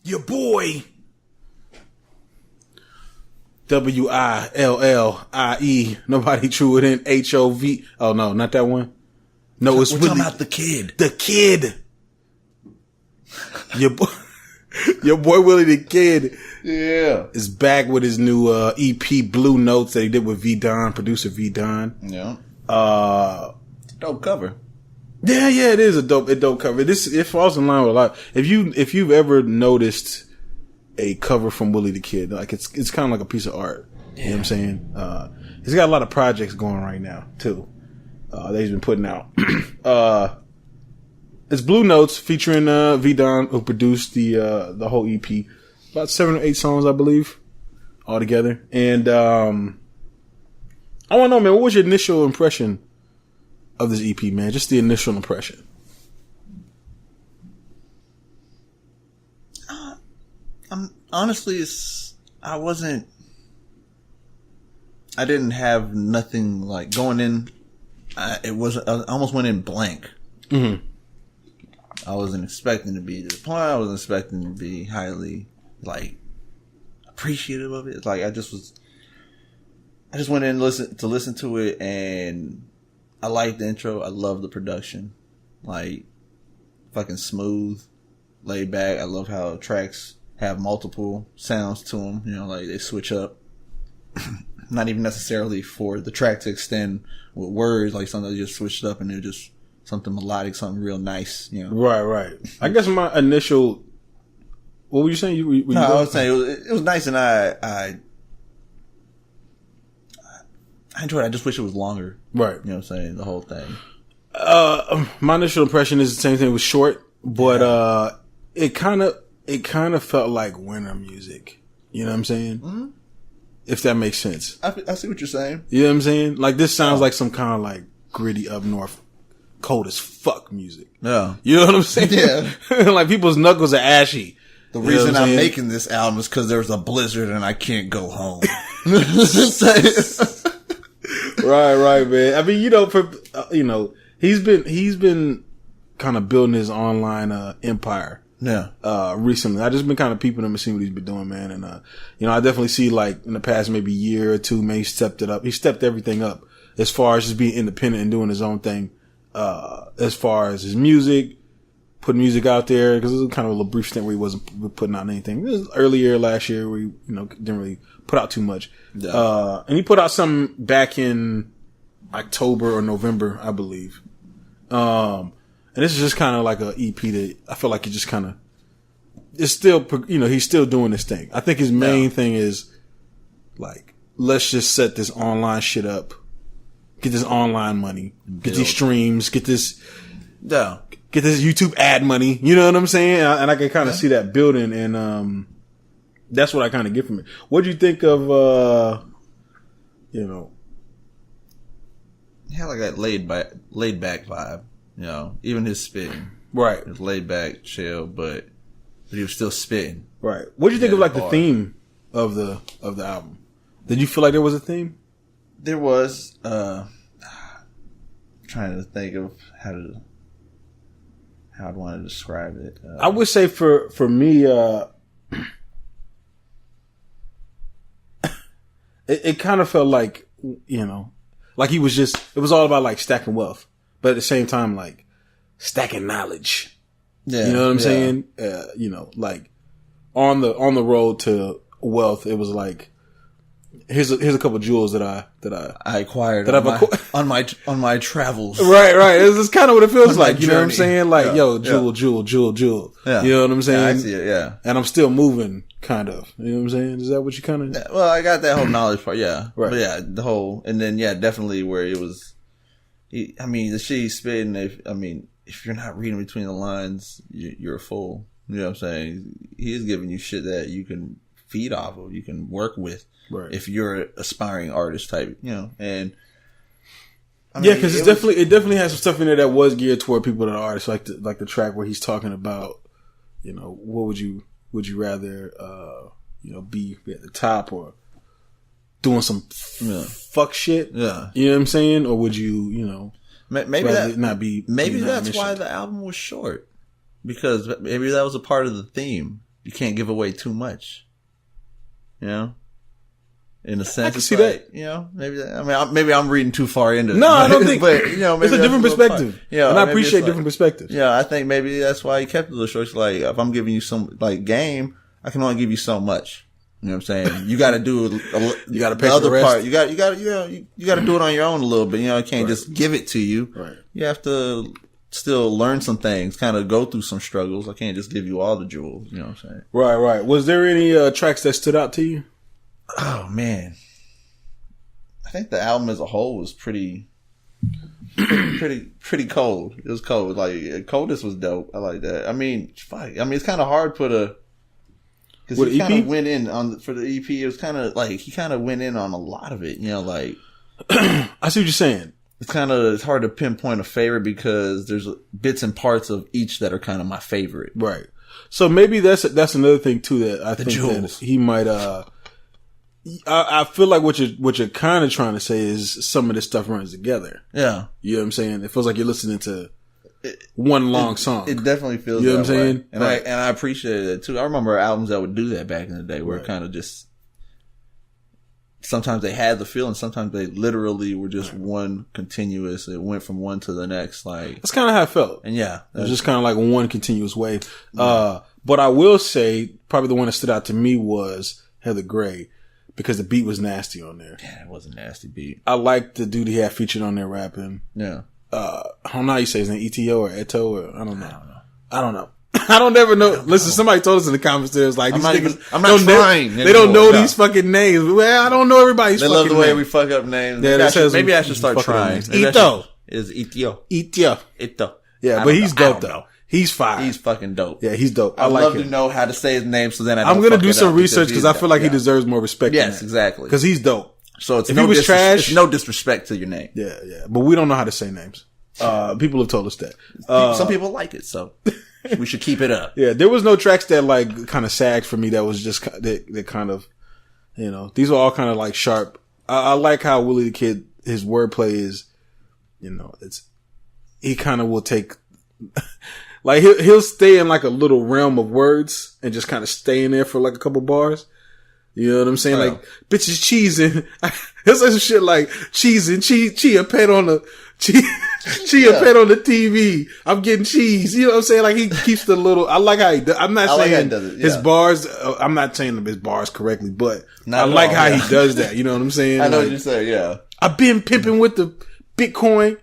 Your boy. Willie. Nobody true it in HOV. Oh no, not that one. No, it's We're Willie. talking about the kid. The Kid. Your boy Willie the Kid. Yeah. Is back with his new EP Blue Notes that he did with V Don, producer V Don. Yeah. Dope cover. Yeah, it is a dope cover. It falls in line with a lot. If you've ever noticed a cover from Willie the Kid, like it's kind of like a piece of art. Yeah. You know what I'm saying? He's got a lot of projects going right now too. That he's been putting out. It's Blue Notes featuring V Don, who produced the whole EP. About 7 or 8 songs, I believe, all together. And I want to know, man, what was your initial impression of this EP, man? Just the initial impression. Honestly, I didn't have nothing like going in. I almost went in blank. Mm-hmm. I wasn't expecting to be disappointed. I wasn't expecting to be highly like appreciative of it. Like I just went in to listen to it, and I liked the intro. I love the production, like fucking smooth, laid back. I love how tracks have multiple sounds to them. You know, like they switch up. Not even necessarily for the track to extend with words. Like sometimes they just switched up and they're just something melodic, something real nice. You know, right. I guess my initial. What were you saying? I was saying it was nice, and I enjoyed it. I just wish it was longer. Right. You know what I'm saying? The whole thing. My initial impression is the same thing. It was short, but it kind of felt like winter music. You know what I'm saying? Mm-hmm. If that makes sense. I see what you're saying. You know what I'm saying? Like this sounds like some kind of like gritty up north, cold as fuck music. Yeah. You know what I'm saying? Yeah. Like people's knuckles are ashy. The reason I'm making this album is because there's a blizzard and I can't go home. Right, man. I mean, he's been kind of building his online empire. Yeah. Recently, I just been kind of peeping him and seeing what he's been doing, man. And I definitely see like in the past maybe year or two, man, he stepped it up. He stepped everything up as far as just being independent and doing his own thing. As far as his music. Putting music out there, because it was kind of a little brief stint where he wasn't putting out anything. It was earlier last year where he, didn't really put out too much. Yeah. And he put out something back in October or November, I believe. And this is just kind of like an EP that I feel like it just kind of, it's still, he's still doing this thing. I think his main thing is like, let's just set this online shit up, get this online money, get these streams, get this YouTube ad money. You know what I'm saying? And I can kind of see that building, and that's what I kind of get from it. What do you think of, He had like that laid back vibe, even his spitting. Right. It was laid back, chill, but he was still spitting. Right. What do you think of like the theme of the album? Did you feel like there was a theme? There was, trying to think of how I'd want to describe it. I would say for me, it kind of felt like, like he was just, it was all about like stacking wealth, but at the same time, like stacking knowledge. Yeah. You know what I'm saying? Like on the road to wealth, it was like, here's a couple of jewels that I acquired on my travels. Right. It's kind of what it feels like. You know what I'm saying? Like, jewel. Yeah. You know what I'm saying? Yeah, I see it. Yeah. And I'm still moving, kind of. You know what I'm saying? Is that what you kind of? Yeah, well, I got that whole knowledge part. Yeah. Right. But yeah, the whole, and then definitely where it was. The shit he's spitting. If you're not reading between the lines, you're a fool. You know what I'm saying? He's giving you shit that you can feed off of, you can work with. Right. If you're an aspiring artist type, and because it definitely has some stuff in there that was geared toward people that are artists, like the track where he's talking about, what would you rather, be at the top or doing some fuck shit? Yeah, you know what I'm saying, or would you, maybe that not be? Maybe that's why the album was short, because maybe that was a part of the theme. you can't give away too much. You know? In a sense, I can see that. You know, maybe I'm reading too far into it. No, I don't think. But you know, maybe it's a different perspective. Yeah, and I appreciate different perspectives. Yeah, I think maybe that's why he kept it a little short. It's like, if I'm giving you some like game, I can only give you so much. You know what I'm saying? You got to do. You got to pay the other part. You got to do it on your own a little bit. You know, I can't just give it to you. Right. You have to still learn some things, kind of go through some struggles. I can't just give you all the jewels. You know what I'm saying? Right. Was there any tracks that stood out to you? Oh man. I think the album as a whole was pretty cold. It was cold. Like Coldest was dope. I like that. I mean, fuck. I mean, it's kind of hard because he kind of went in for the EP. It was kind of like he kind of went in on a lot of it. You know, like I see what you're saying. It's hard to pinpoint a favorite because there's bits and parts of each that are kind of my favorite. Right. So maybe that's another thing too that I think that he might. I feel like what you're kind of trying to say is some of this stuff runs together. Yeah. You know what I'm saying? It feels like you're listening to one long song. It definitely feels you know that what I'm saying? And I appreciated it too. I remember albums that would do that back in the day where it kind of just sometimes they had the feel and sometimes they literally were just one continuous. It went from one to the next. Like that's kind of how I felt. And yeah. It was just kind of like one continuous wave. But I will say probably the one that stood out to me was Heather Gray. Because the beat was nasty on there. Yeah, it was a nasty beat. I liked the dude he had featured on there rapping. Yeah. I don't know how you say his name, ETO or Eto or I don't know. I don't ever know. Listen, somebody told us in the comments there, like, these niggas, I'm not trying. They don't know these fucking names. Well, I don't know everybody's fucking names. They love the way we fuck up names. Yeah, maybe I should start trying. Eto. Is Etio. Eto. Yeah, but he's dope though. He's fire. He's fucking dope. Yeah, he's dope. I'd love to know how to say his name so then I'm going to do some research because I feel like he deserves more respect. Yes, exactly. Because he's dope. So if he was trash, it's no disrespect to your name. Yeah. But we don't know how to say names. People have told us that. Some people like it, so we should keep it up. Yeah, there was no tracks that like kind of sagged for me that was just that kind of, you know, these are all kind of like sharp. I like how Willie the Kid, his wordplay is, you know, he kind of will take... Like he'll stay in like a little realm of words and just kind of stay in there for like a couple bars. You know what I'm saying? Oh. Like bitches cheesing. He'll say some shit like cheesing, chia pet on the pet on the TV. I'm getting cheese. You know what I'm saying? Like he keeps the little. I like how he does. I'm not saying his bars. I'm not saying his bars correctly, but I like how he does that. You know what I'm saying? I know what you're saying. Yeah. I've been pimping with the Bitcoin.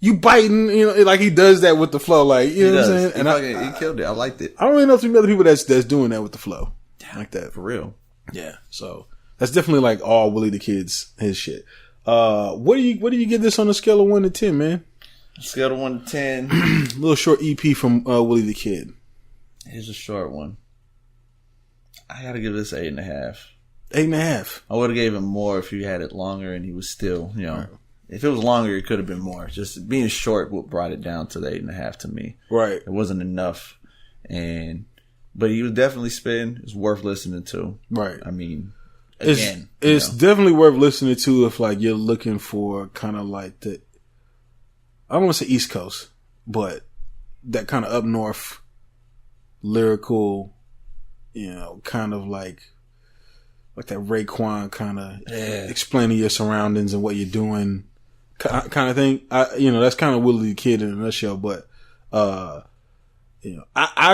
You biting, you know, like he does that with the flow, like, you know what I'm saying? And he killed it. I liked it. I don't really know too many other people that's doing that with the flow. Like that. For real. Yeah. So that's definitely like all Willie the Kid's his shit. What do you get this on a scale of 1 to 10, man? Scale of 1 to 10. Little short EP from Willie the Kid. Here's a short one. I gotta give this 8.5. 8.5. I would have gave him more if he had it longer and he was still, you know. Right. If it was longer, it could have been more. Just being short brought it down to the 8.5 to me. Right. It wasn't enough. But he was definitely spitting. It's worth listening to. Right. I mean, again. It's definitely worth listening to if like you're looking for kind of like I don't want to say East Coast, but that kind of up north lyrical, you know, kind of like that Raekwon kind of explaining your surroundings and what you're doing. Kind of thing. That's kind of Willie the Kid in a nutshell, but, I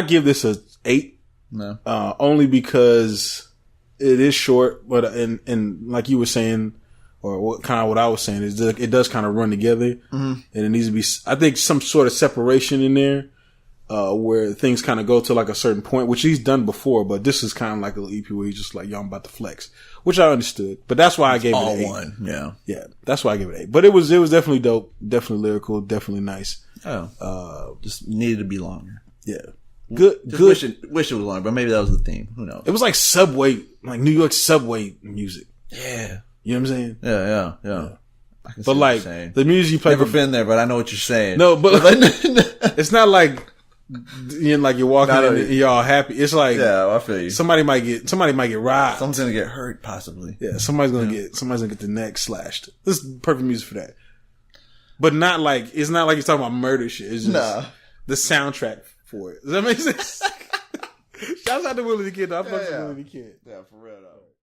give this a 8. No. Only because it is short, but, and like you were saying, or what I was saying is it does kind of run together. Mm-hmm. And it needs to be, I think, some sort of separation in there, where things kind of go to like a certain point, which he's done before, but this is kind of like a little EP where he's just like, yo, I'm about to flex, which I understood, but that's why I gave it an 8. One. Yeah. Yeah. That's why I gave it an 8, but it was definitely dope, definitely lyrical, definitely nice. Oh. Just needed to be longer. Yeah. Good. Wish it was longer, but maybe that was the theme. Who knows? It was like subway, like New York subway music. Yeah. You know what I'm saying? Yeah. But like the music you play. Never been there, but I know what you're saying. No, but it's not like, like you're walking and you're all happy. It's like, I feel you. Somebody might get robbed. Someone's gonna get hurt, possibly. Yeah, somebody's gonna get the neck slashed. This is perfect music for that. But not like, it's not like you're talking about murder shit. It's just the soundtrack for it. Does that make sense? Shouts out to Willie the Kid. I fucks with Willie the Kid. Yeah, for real though.